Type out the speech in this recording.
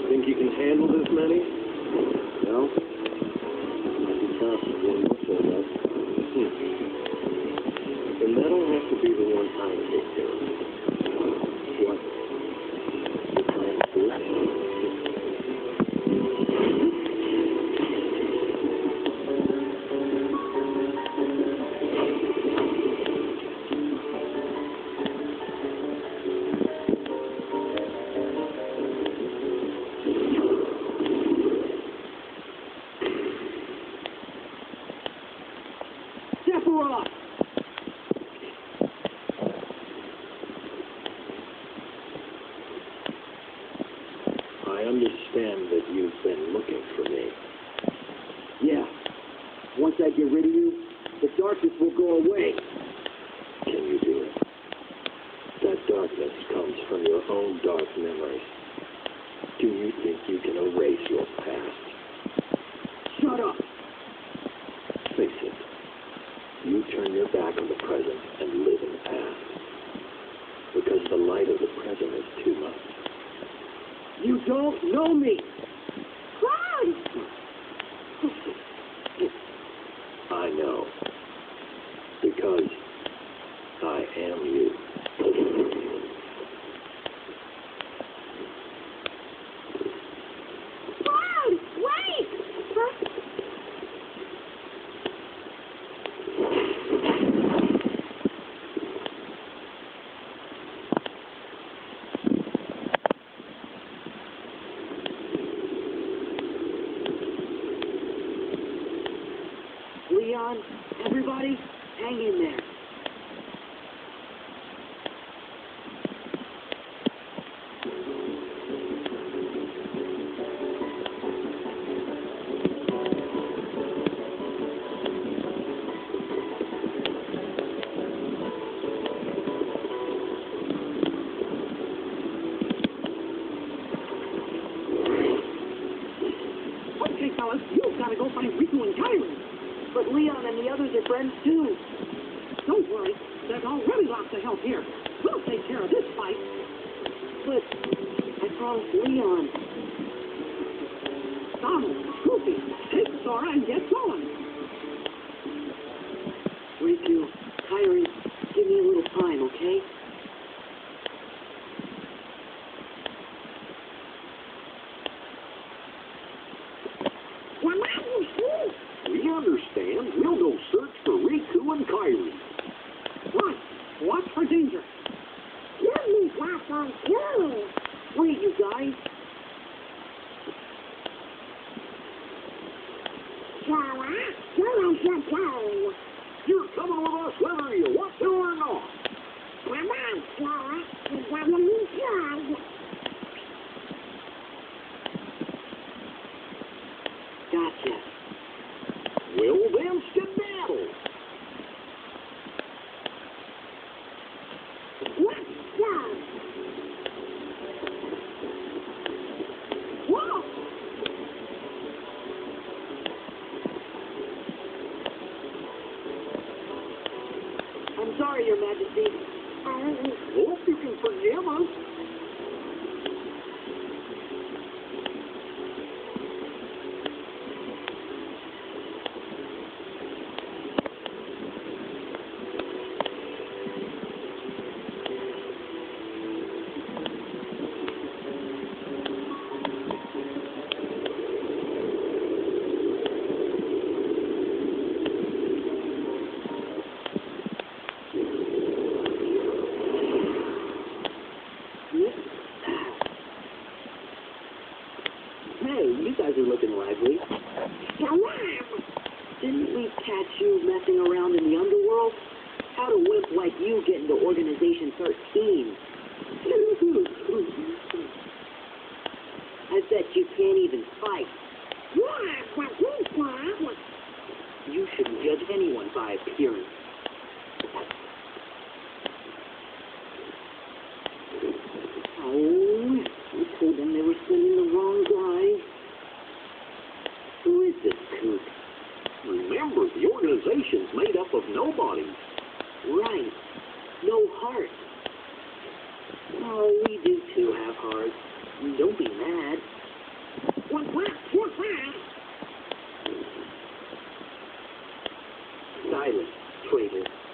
Think you can handle this many? No? Might be tough when you show up. Then that'll have to be the one I take care of. What? You plan to do it? I understand that you've been looking for me. Yeah. Once I get rid of you, the darkness will go away. Can you do it? That darkness comes from your own dark memories. Do you think you can erase your past? Shut up! Face it. You turn your back on the present and live in the past. Because the light of the present is too much. You don't know me! Cloud! I know. Because I am you. Cloud! Wait! Huh? Leon, everybody, hang in there. Okay, fellas, you've got to go find Riku and Kyrie. But Leon and the others are friends too. Don't worry, there's already lots of help here. We'll take care of this fight. But I promised Leon. Donald, Goofy, take Sora and get going. Riku, Kyrie, give me a little time, okay? We understand. We'll go search for Riku and Kyrie. What? Watch for danger. You need lots on too. Wait, you guys. Sora, where should go? You're coming with us whether you want to or not. Come on, Sora. You gotta be good. Gotcha. Well, then, skedaddle. Let's go. Whoa! I'm sorry, Your Majesty. Hope you can forgive us. Hey, you guys are looking lively. Come on. Didn't we catch you messing around in the underworld? How'd a wimp like you get into Organization 13? I bet you can't even fight. Yeah, but we can. You shouldn't judge anyone by appearance. Oh, I told them they were sending the wrong guy. Who is this kook? Remember, the organization's made up of nobodies. Right. No heart. Oh, we do too have hearts. Don't be mad. Silence, traitor.